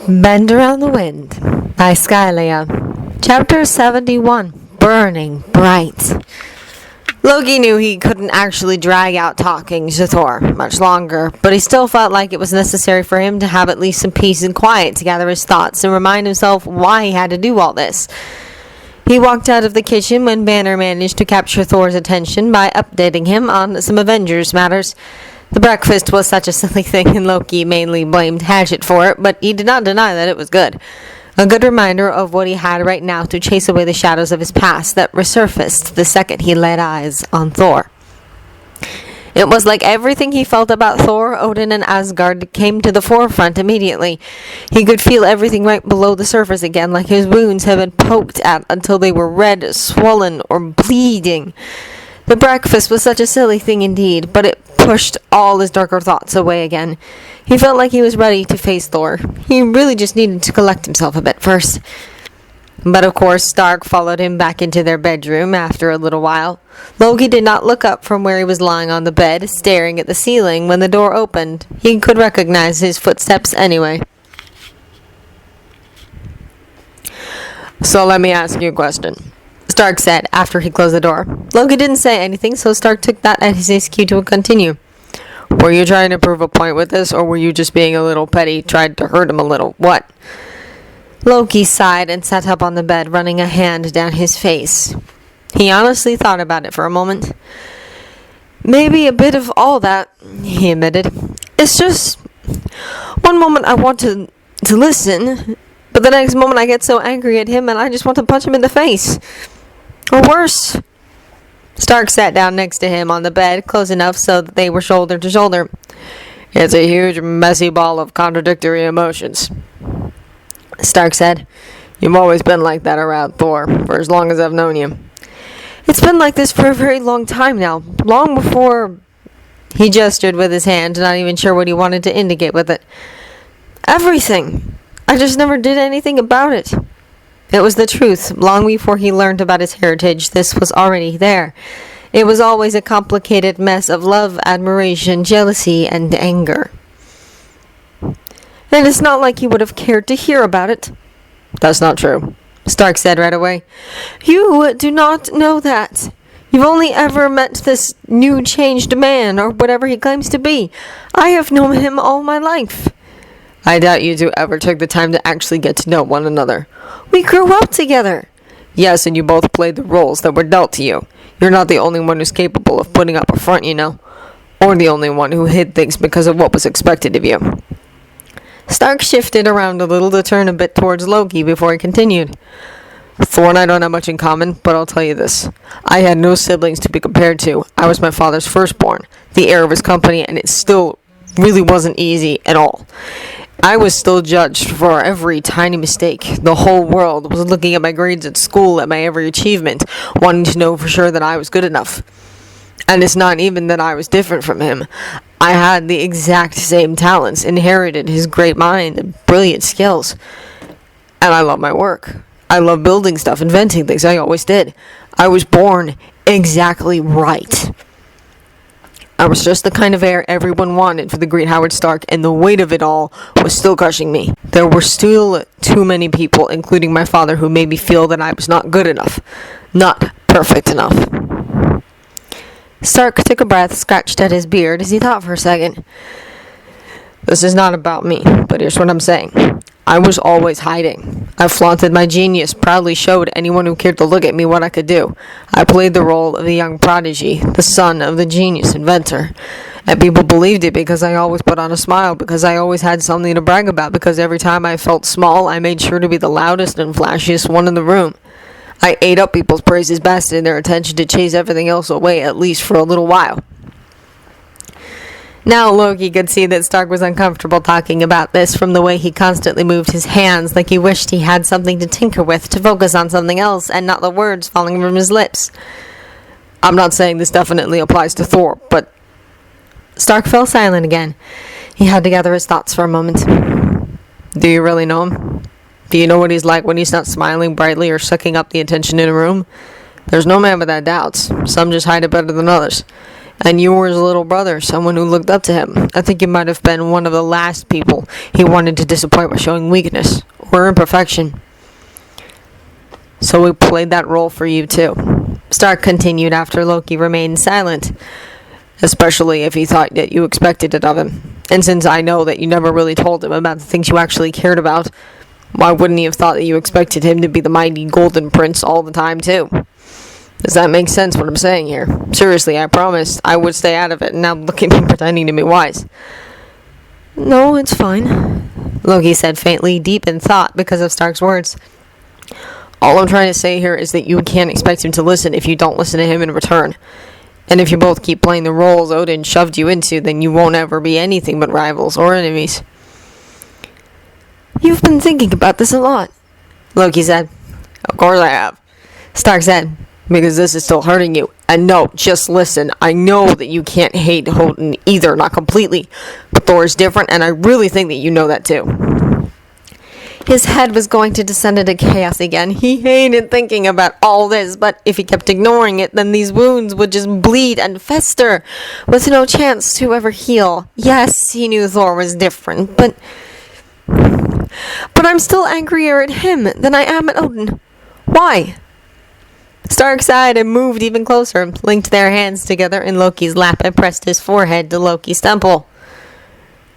Bend Around the Wind by Skylea. Chapter 71. Burning Bright. Loki knew he couldn't actually drag out talking to Thor much longer, but he still felt like it was necessary for him to have at least some peace and quiet to gather his thoughts and remind himself why he had to do all this. He walked out of the kitchen when Banner managed to capture Thor's attention by updating him on some Avengers matters. The breakfast was such a silly thing, and Loki mainly blamed Hatchet for it, but he did not deny that it was good. A good reminder of what he had right now to chase away the shadows of his past that resurfaced the second he laid eyes on Thor. It was like everything he felt about Thor, Odin, and Asgard came to the forefront immediately. He could feel everything right below the surface again, like his wounds had been poked at until they were red, swollen, or bleeding. The breakfast was such a silly thing indeed, but it pushed all his darker thoughts away again. He felt like he was ready to face Thor. He really just needed to collect himself a bit first. But of course, Stark followed him back into their bedroom after a little while. Loki did not look up from where he was lying on the bed, staring at the ceiling when the door opened. He could recognize his footsteps anyway. So let me ask you a question, Stark said after he closed the door. Loki didn't say anything, so Stark took that as his cue to continue. Were you trying to prove a point with this, or were you just being a little petty, tried to hurt him a little? What? Loki sighed and sat up on the bed, running a hand down his face. He honestly thought about it for a moment. Maybe a bit of all that, he admitted. It's just, one moment I want to listen, but the next moment I get so angry at him and I just want to punch him in the face. Or worse. Stark sat down next to him on the bed, close enough so that they were shoulder to shoulder. It's a huge, messy ball of contradictory emotions, Stark said. You've always been like that around Thor, for as long as I've known you. It's been like this for a very long time now. Long before... He gestured with his hand, not even sure what he wanted to indicate with it. Everything. I just never did anything about it. It was the truth. Long before he learned about his heritage, this was already there. It was always a complicated mess of love, admiration, jealousy, and anger. And it's not like he would have cared to hear about it. That's not true, Stark said right away. You do not know that. You've only ever met this new changed man, or whatever he claims to be. I have known him all my life. I doubt you two ever took the time to actually get to know one another. We grew up together. Yes, and you both played the roles that were dealt to you. You're not the only one who's capable of putting up a front, you know. Or the only one who hid things because of what was expected of you. Stark shifted around a little to turn a bit towards Loki before he continued. Thor and I don't have much in common, but I'll tell you this. I had no siblings to be compared to. I was my father's firstborn, the heir of his company, and it still really wasn't easy at all. I was still judged for every tiny mistake. The whole world was looking at my grades at school, at my every achievement, wanting to know for sure that I was good enough. And it's not even that I was different from him. I had the exact same talents, inherited his great mind and brilliant skills. And I love my work. I love building stuff, inventing things. I always did. I was born exactly right. I was just the kind of heir everyone wanted for the great Howard Stark, and the weight of it all was still crushing me. There were still too many people, including my father, who made me feel that I was not good enough. Not perfect enough. Stark took a breath, scratched at his beard as he thought for a second. This is not about me, but here's what I'm saying. I was always hiding. I flaunted my genius, proudly showed anyone who cared to look at me what I could do. I played the role of the young prodigy, the son of the genius inventor. And people believed it because I always put on a smile, because I always had something to brag about, because every time I felt small, I made sure to be the loudest and flashiest one in the room. I ate up people's praises, bested their attention to chase everything else away, at least for a little while. Now Loki could see that Stark was uncomfortable talking about this from the way he constantly moved his hands, like he wished he had something to tinker with, to focus on something else, and not the words falling from his lips. I'm not saying this definitely applies to Thor, but... Stark fell silent again. He had to gather his thoughts for a moment. Do you really know him? Do you know what he's like when he's not smiling brightly or sucking up the attention in a room? There's no man without doubts. Some just hide it better than others. And you were his little brother, someone who looked up to him. I think you might have been one of the last people he wanted to disappoint by showing weakness or imperfection. So we played that role for you too. Stark continued after Loki remained silent, especially if he thought that you expected it of him. And since I know that you never really told him about the things you actually cared about, why wouldn't he have thought that you expected him to be the mighty golden prince all the time too? Does that make sense what I'm saying here? Seriously, I promised I would stay out of it, and now look at me pretending to be wise. No, it's fine, Loki said faintly, deep in thought because of Stark's words. All I'm trying to say here is that you can't expect him to listen if you don't listen to him in return. And if you both keep playing the roles Odin shoved you into, then you won't ever be anything but rivals or enemies. You've been thinking about this a lot, Loki said. Of course I have, Stark said. because this is still hurting you. And no, just listen. I know that you can't hate Odin either, not completely. But Thor is different, and I really think that you know that too. His head was going to descend into chaos again. He hated thinking about all this, but if he kept ignoring it, then these wounds would just bleed and fester, with no chance to ever heal. Yes, he knew Thor was different, but I'm still angrier at him than I am at Odin. Why? Stark sighed and moved even closer, linked their hands together in Loki's lap, and pressed his forehead to Loki's temple.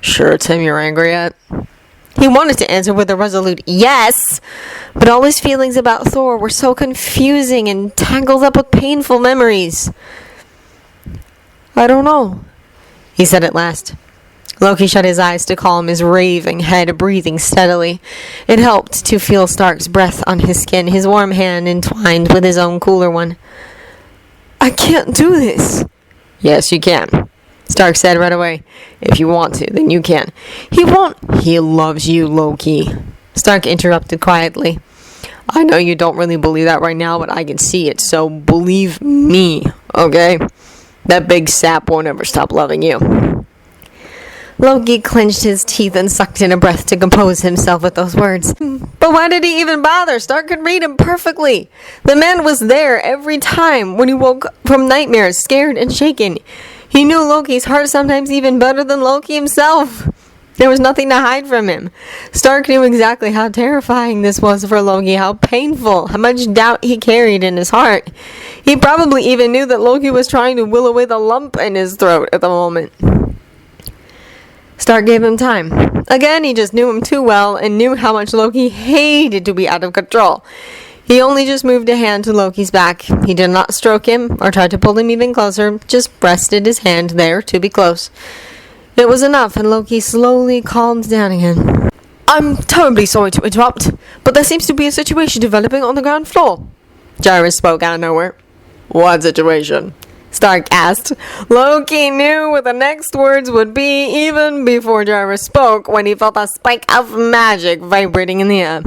Sure it's him you're angry at? He wanted to answer with a resolute yes, but all his feelings about Thor were so confusing and tangled up with painful memories. I don't know, he said at last. Loki shut his eyes to calm his raving head, breathing steadily. It helped to feel Stark's breath on his skin, his warm hand entwined with his own cooler one. I can't do this. Yes, you can, Stark said right away. If you want to, then you can. He won't. He loves you, Loki, Stark interrupted quietly. I know you don't really believe that right now, but I can see it, so believe me, okay? That big sap won't ever stop loving you. Loki clenched his teeth and sucked in a breath to compose himself with those words. But why did he even bother? Stark could read him perfectly. The man was there every time when he woke from nightmares, scared and shaken. He knew Loki's heart sometimes even better than Loki himself. There was nothing to hide from him. Stark knew exactly how terrifying this was for Loki, how painful, how much doubt he carried in his heart. He probably even knew that Loki was trying to will away the lump in his throat at the moment. Stark gave him time. Again, he just knew him too well and knew how much Loki hated to be out of control. He only just moved a hand to Loki's back. He did not stroke him or try to pull him even closer, just rested his hand there to be close. It was enough, and Loki slowly calmed down again. I'm terribly sorry to interrupt, but there seems to be a situation developing on the ground floor. Jarvis spoke out of nowhere. What situation? Stark asked. Loki knew what the next words would be even before Jarvis spoke, when he felt a spike of magic vibrating in the air.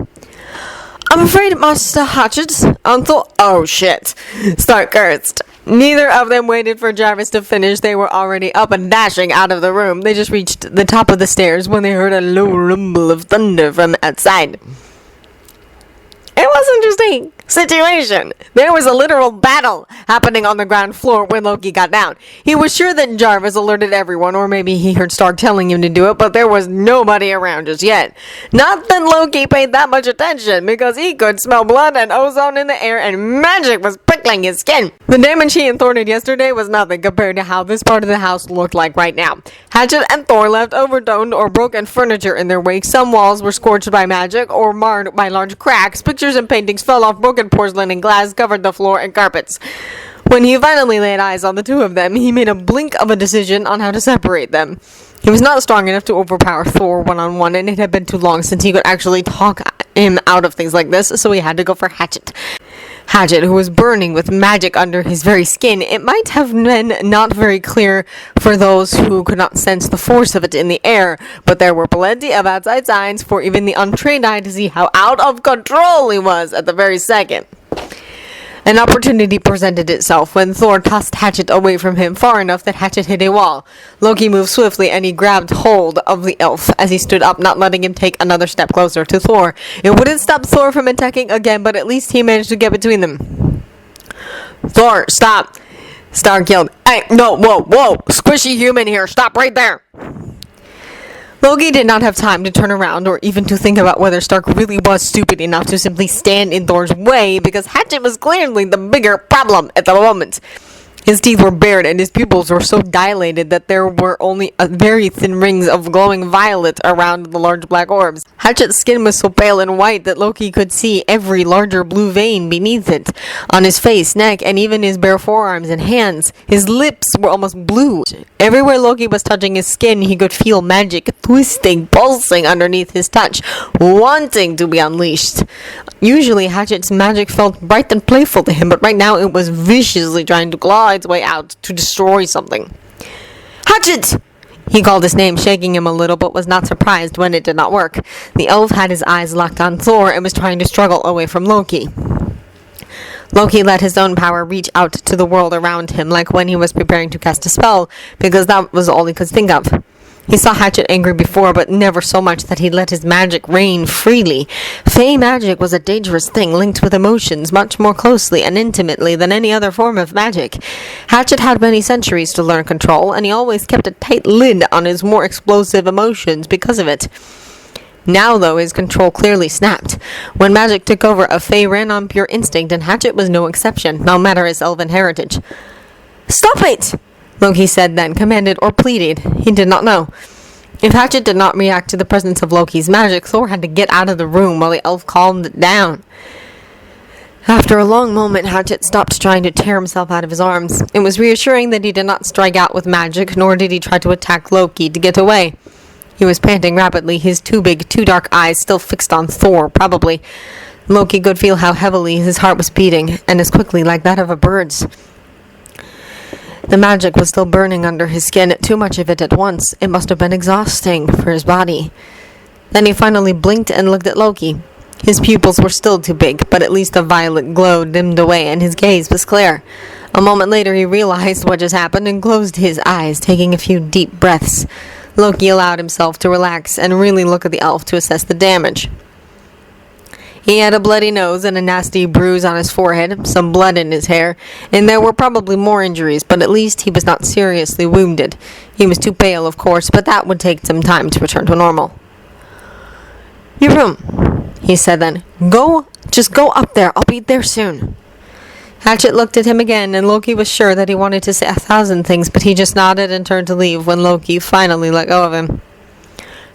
I'm afraid Master Hatchet and Thor... Oh shit, Stark cursed. Neither of them waited for Jarvis to finish. They were already up and dashing out of the room. They just reached the top of the stairs when they heard a low rumble of thunder from outside. It was an interesting situation. There was a literal battle happening on the ground floor when Loki got down. He was sure that Jarvis alerted everyone, or maybe he heard Stark telling him to do it, but there was nobody around just yet. Not that Loki paid that much attention, because he could smell blood and ozone in the air, and magic was prickling his skin. The damage he and Thor did yesterday was nothing compared to how this part of the house looked like right now. Hatchet and Thor left overturned or broken furniture in their wake. Some walls were scorched by magic or marred by large cracks. Pictures and paintings fell off. Broken porcelain and glass covered the floor and carpets. When he finally laid eyes on the two of them, he made a blink of a decision on how to separate them. He was not strong enough to overpower Thor one-on-one, and it had been too long since he could actually talk him out of things like this, so he had to go for Hatchet. Hatchet, who was burning with magic under his very skin. It might have been not very clear for those who could not sense the force of it in the air, but there were plenty of outside signs for even the untrained eye to see how out of control he was at the very second. An opportunity presented itself when Thor tossed Hatchet away from him far enough that Hatchet hit a wall. Loki moved swiftly, and he grabbed hold of the elf as he stood up, not letting him take another step closer to Thor. It wouldn't stop Thor from attacking again, but at least he managed to get between them. Thor, stop! Stark yelled, "Hey, no, whoa, squishy human here, stop right there!" Loki did not have time to turn around or even to think about whether Stark really was stupid enough to simply stand in Thor's way, because Hatchet was clearly the bigger problem at the moment. His teeth were bared and his pupils were so dilated that there were only very thin rings of glowing violet around the large black orbs. Hatchet's skin was so pale and white that Loki could see every larger blue vein beneath it, on his face, neck, and even his bare forearms and hands. His lips were almost blue. Everywhere Loki was touching his skin, he could feel magic twisting, pulsing underneath his touch, wanting to be unleashed. Usually, Hatchet's magic felt bright and playful to him, but right now it was viciously trying to claw its way out to destroy something. "Hatchet!" He called his name, shaking him a little, but was not surprised when it did not work. The elf had his eyes locked on Thor and was trying to struggle away from Loki. Loki let his own power reach out to the world around him, like when he was preparing to cast a spell, because that was all he could think of. He saw Hatchet angry before, but never so much that he let his magic reign freely. Fey magic was a dangerous thing, linked with emotions much more closely and intimately than any other form of magic. Hatchet had many centuries to learn control, and he always kept a tight lid on his more explosive emotions because of it. Now, though, his control clearly snapped. When magic took over, a Fey ran on pure instinct, and Hatchet was no exception, no matter his elven heritage. "Stop it!" Loki said then, commanded or pleaded. He did not know. If Hatchet did not react to the presence of Loki's magic, Thor had to get out of the room while the elf calmed it down. After a long moment, Hatchet stopped trying to tear himself out of his arms. It was reassuring that he did not strike out with magic, nor did he try to attack Loki to get away. He was panting rapidly, his two big, too dark eyes still fixed on Thor, probably. Loki could feel how heavily his heart was beating, and as quickly like that of a bird's. The magic was still burning under his skin, too much of it at once. It must have been exhausting for his body. Then he finally blinked and looked at Loki. His pupils were still too big, but at least the violet glow dimmed away and his gaze was clear. A moment later he realized what just happened and closed his eyes, taking a few deep breaths. Loki allowed himself to relax and really look at the elf to assess the damage. He had a bloody nose and a nasty bruise on his forehead, some blood in his hair, and there were probably more injuries, but at least he was not seriously wounded. He was too pale, of course, but that would take some time to return to normal. "Your room," he said then. Just go up there. I'll be there soon." Hatchet looked at him again, and Loki was sure that he wanted to say 1,000 things, but he just nodded and turned to leave when Loki finally let go of him.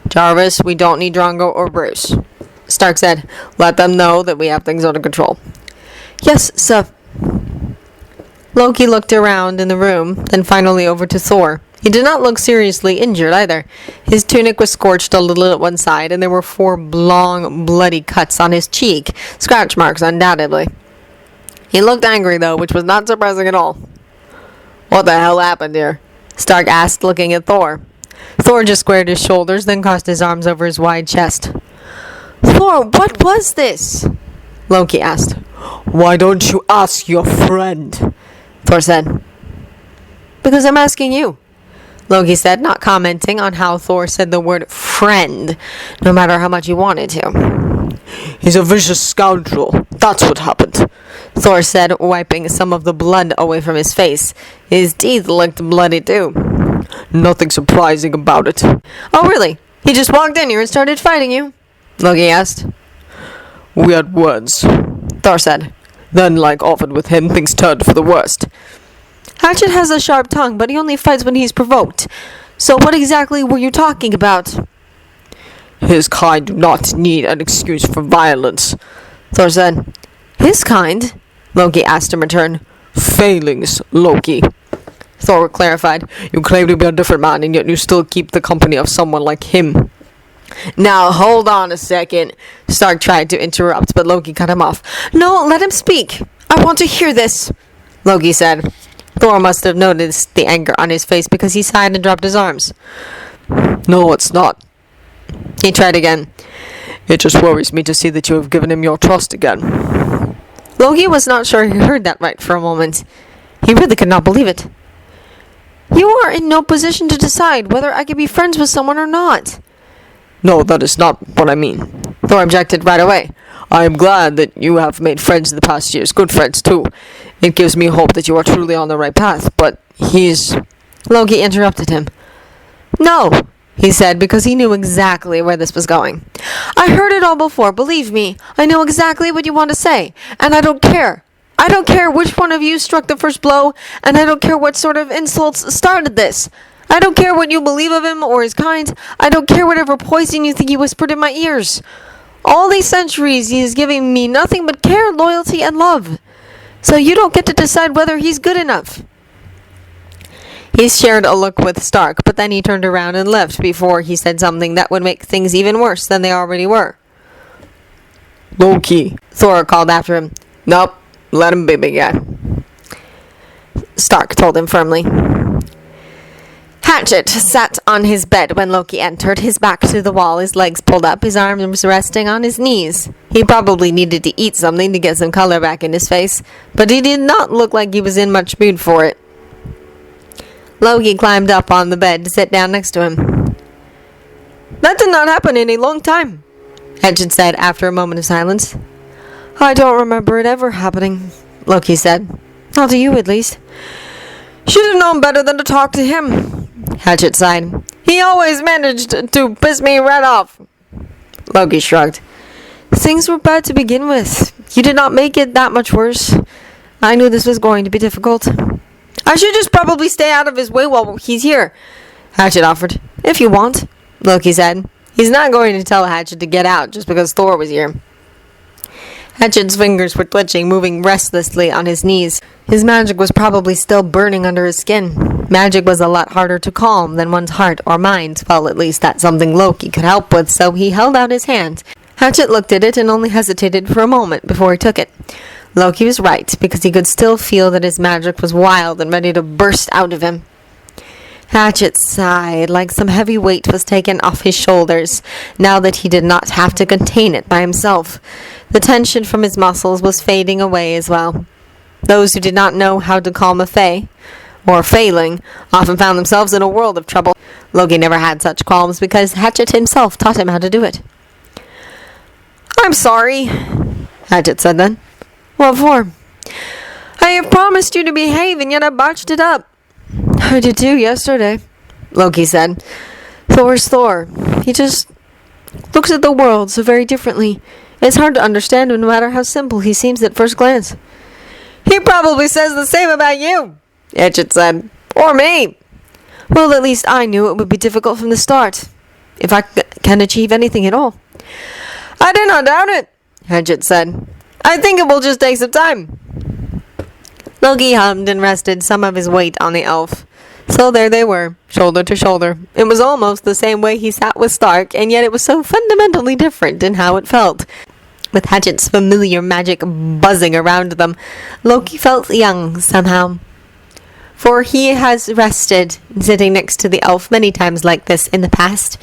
"Jarvis, we don't need Drongo or Bruce," Stark said. "Let them know that we have things under control." "Yes, sir." Loki looked around in the room, then finally over to Thor. He did not look seriously injured either. His tunic was scorched a little at one side, and there were 4 long, bloody cuts on his cheek. Scratch marks, undoubtedly. He looked angry, though, which was not surprising at all. "What the hell happened here?" Stark asked, looking at Thor. Thor just squared his shoulders, then crossed his arms over his wide chest. "Thor, what was this?" Loki asked. "Why don't you ask your friend?" Thor said. "Because I'm asking you," Loki said, not commenting on how Thor said the word friend, no matter how much he wanted to. "He's a vicious scoundrel. That's what happened," Thor said, wiping some of the blood away from his face. His teeth looked bloody too. "Nothing surprising about it." "Oh, really? He just walked in here and started fighting you?" Loki asked. "We had words," Thor said. "Then, like often with him, things turned for the worst." "Hatchet has a sharp tongue, but he only fights when he's provoked. So what exactly were you talking about?" "His kind do not need an excuse for violence," Thor said. "His kind?" Loki asked in return. "Failings, Loki," Thor clarified. "You claim to be a different man, and yet you still keep the company of someone like him." "Now, hold on a second," Stark tried to interrupt, but Loki cut him off. "No, let him speak. I want to hear this," Loki said. Thor must have noticed the anger on his face because he sighed and dropped his arms. "No, it's not." He tried again. "It just worries me to see that you have given him your trust again." Loki was not sure he heard that right for a moment. He really could not believe it. "You are in no position to decide whether I can be friends with someone or not." "No, that is not what I mean," Thor objected right away. I am glad that you have made friends in the past years, good friends too. It gives me hope that you are truly on the right path, but he's... Loki interrupted him. No, he said, because he knew exactly where this was going. I heard it all before, believe me. I know exactly what you want to say, and I don't care. I don't care which one of you struck the first blow, and I don't care what sort of insults started this. I don't care what you believe of him or his kind. I don't care whatever poison you think he whispered in my ears. All these centuries he is giving me nothing but care, loyalty, and love. So you don't get to decide whether he's good enough. He shared a look with Stark, but then he turned around and left before he said something that would make things even worse than they already were. Loki, Thor called after him. Nope, let him be big guy. Stark told him firmly. Hatchet sat on his bed when Loki entered, his back to the wall, his legs pulled up, his arms resting on his knees. He probably needed to eat something to get some color back in his face, but he did not look like he was in much mood for it. Loki climbed up on the bed to sit down next to him. That did not happen in a long time, Hatchet said after a moment of silence. I don't remember it ever happening, Loki said. Not to you, at least. Should have known better than to talk to him, Hatchet sighed. He always managed to piss me right off. Loki shrugged. Things were bad to begin with. You did not make it that much worse. I knew this was going to be difficult. I should just probably stay out of his way while he's here, Hatchet offered. If you want, Loki said. He's not going to tell Hatchet to get out just because Thor was here. Hatchet's fingers were twitching, moving restlessly on his knees. His magic was probably still burning under his skin. Magic was a lot harder to calm than one's heart or mind. Well, at least that's something Loki could help with, so he held out his hand. Hatchet looked at it and only hesitated for a moment before he took it. Loki was right, because he could still feel that his magic was wild and ready to burst out of him. Hatchet sighed, like some heavy weight was taken off his shoulders, now that he did not have to contain it by himself. The tension from his muscles was fading away as well. Those who did not know how to calm a fae, or failing, often found themselves in a world of trouble. Loki never had such calms because Hatchet himself taught him how to do it. I'm sorry, Hatchet said then. What for? I have promised you to behave, and yet I botched it up. I did too yesterday, Loki said. Thor's Thor. He just looks at the world so very differently. It's hard to understand him no matter how simple he seems at first glance. He probably says the same about you, Hatchet said. Or me. Well, at least I knew it would be difficult from the start. If I can achieve anything at all. I do not doubt it, Hatchet said. I think it will just take some time. Loki hummed and rested some of his weight on the elf. So there they were, shoulder to shoulder. It was almost the same way he sat with Stark, and yet it was so fundamentally different in how it felt. With Hatchet's familiar magic buzzing around them, Loki felt young somehow. For he has rested sitting next to the elf many times like this in the past.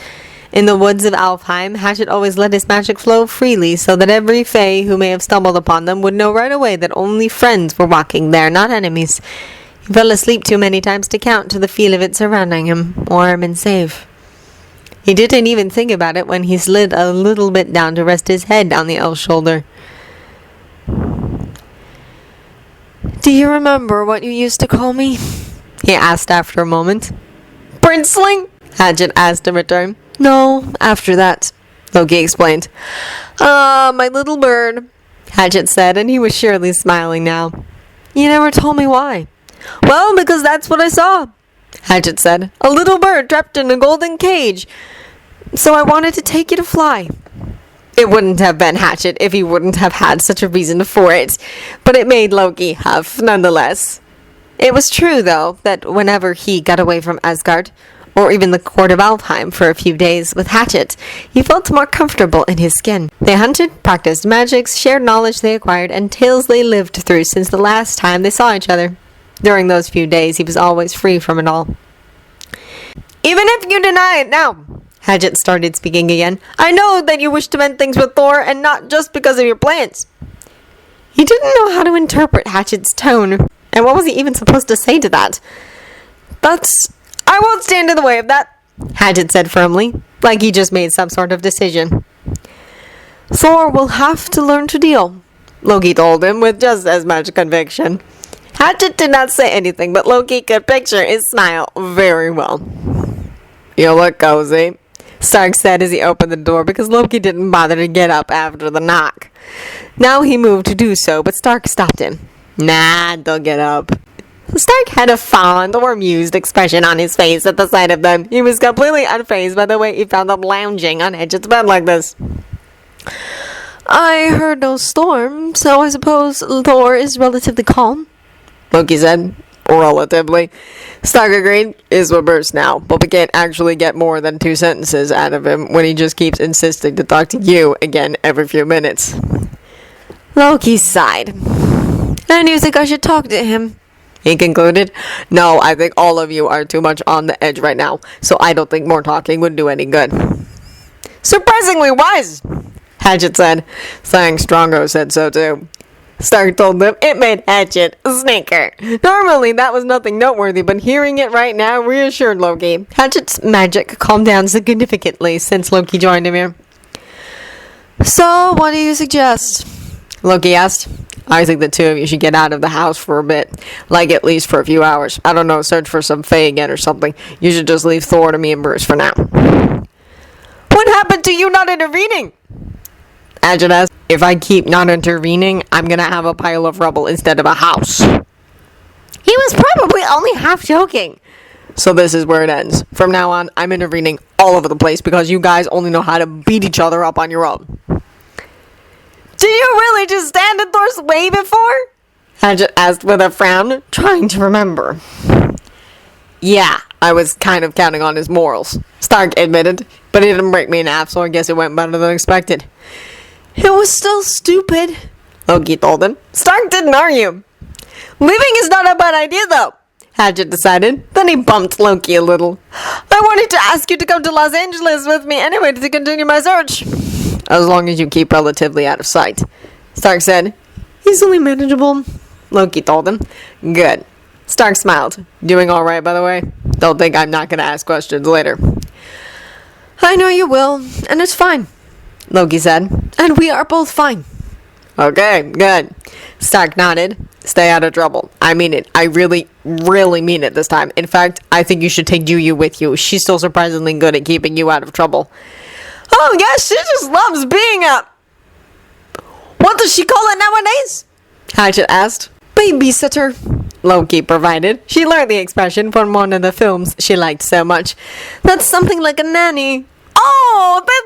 In the woods of Alfheim, Hatchet always let his magic flow freely so that every fae who may have stumbled upon them would know right away that only friends were walking there, not enemies. He fell asleep too many times to count to the feel of it surrounding him, warm and safe. He didn't even think about it when he slid a little bit down to rest his head on the elf's shoulder. Do you remember what you used to call me? He asked after a moment. Princeling? Hatchet asked in return. No, after that, Loki explained. Ah, my little bird, Hatchet said, and he was surely smiling now. You never told me why. Well, because that's what I saw, Hatchet said. A little bird trapped in a golden cage. So I wanted to take you to fly. It wouldn't have been Hatchet if he wouldn't have had such a reason for it, but it made Loki huff nonetheless. It was true, though, that whenever he got away from Asgard, or even the court of Alfheim for a few days with Hatchet, he felt more comfortable in his skin. They hunted, practiced magics, shared knowledge they acquired, and tales they lived through since the last time they saw each other. During those few days, he was always free from it all. Even if you deny it now, Hatchet started speaking again, I know that you wish to mend things with Thor, and not just because of your plans. He didn't know how to interpret Hatchet's tone, and what was he even supposed to say to that? I won't stand in the way of that, Hatchet said firmly, like he just made some sort of decision. Thor will have to learn to deal, Loki told him with just as much conviction. Hatchet did not say anything, but Loki could picture his smile very well. You look cozy, Stark said as he opened the door because Loki didn't bother to get up after the knock. Now he moved to do so, but Stark stopped him. Nah, don't get up. Stark had a fond or amused expression on his face at the sight of them. He was completely unfazed by the way he found them lounging on Hatchet's bed like this. I heard no storm, so I suppose Thor is relatively calm, Loki said. Relatively. Stark agreed. His will burst now, but we can't actually get more than 2 sentences out of him when he just keeps insisting to talk to you again every few minutes. Loki sighed. And you think I should talk to him? He concluded. No, I think all of you are too much on the edge right now, so I don't think more talking would do any good. Surprisingly wise, Hatchet said. Saying Strongo said so too. Stark told them it made Hatchet snicker. Normally that was nothing noteworthy, but hearing it right now reassured Loki. Hatchet's magic calmed down significantly since Loki joined him here. So, what do you suggest? Loki asked. I think the 2 of you should get out of the house for a bit. Like at least for a few hours. I don't know, search for some Fae again or something. You should just leave Thor to me and Bruce for now. What happened to you not intervening? Hatchet asked. If I keep not intervening, I'm gonna have a pile of rubble instead of a house. He was probably only half joking. So this is where it ends. From now on, I'm intervening all over the place because you guys only know how to beat each other up on your own. Do you really just stand in Thor's way before? Hatchet asked with a frown, trying to remember. Yeah, I was kind of counting on his morals, Stark admitted, but he didn't break me in half, so I guess it went better than expected. It was still stupid, Loki told him. Stark didn't argue. Leaving is not a bad idea, though, Hatchet decided. Then he bumped Loki a little. I wanted to ask you to come to Los Angeles with me anyway to continue my search. As long as you keep relatively out of sight, Stark said. Easily manageable, Loki told him. Good. Stark smiled. Doing all right, by the way? Don't think I'm not going to ask questions later. I know you will, and it's fine, Loki said. And we are both fine. Okay, good. Stark nodded. Stay out of trouble. I mean it. I really, really mean it this time. In fact, I think you should take Yu with you. She's still surprisingly good at keeping you out of trouble. Oh, yes, she just loves being up. What does she call it nowadays? Hatchet asked. Babysitter, Loki provided. She learned the expression from one of the films she liked so much. That's something like a nanny. Oh, that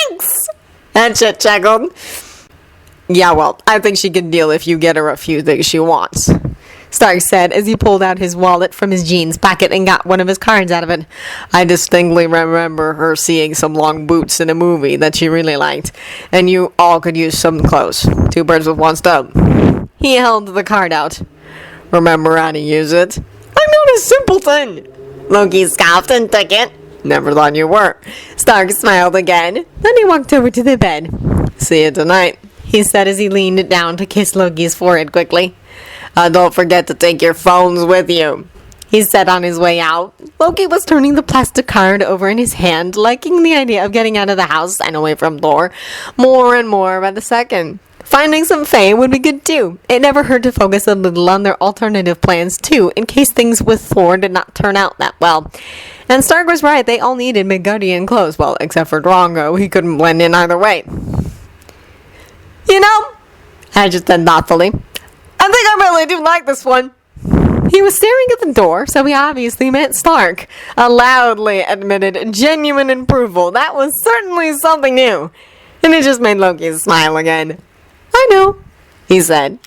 little minx! Hatchet chuckled. Yeah, well, I think she can deal if you get her a few things she wants, Stark said as he pulled out his wallet from his jeans pocket and got one of his cards out of it. I distinctly remember her seeing some long boots in a movie that she really liked, and you all could use some clothes. 2 birds with 1 stone. He held the card out. Remember how to use it? I'm not a simpleton. Loki scoffed and took it. Never thought you were. Stark smiled again. Then he walked over to the bed. See you tonight, he said as he leaned down to kiss Loki's forehead quickly. Don't forget to take your phones with you, he said on his way out. Loki was turning the plastic card over in his hand, liking the idea of getting out of the house and away from Thor more and more by the second. Finding some Fae would be good too. It never hurt to focus a little on their alternative plans too, in case things with Thor did not turn out that well. And Stark was right, they all needed Midgardian clothes, well, except for Drongo. He couldn't blend in either way. You know, Hatchet said thoughtfully, I think I really do like this one. He was staring at the door, so he obviously meant Stark. A loudly admitted genuine approval. That was certainly something new. And it just made Loki smile again. I know, he said.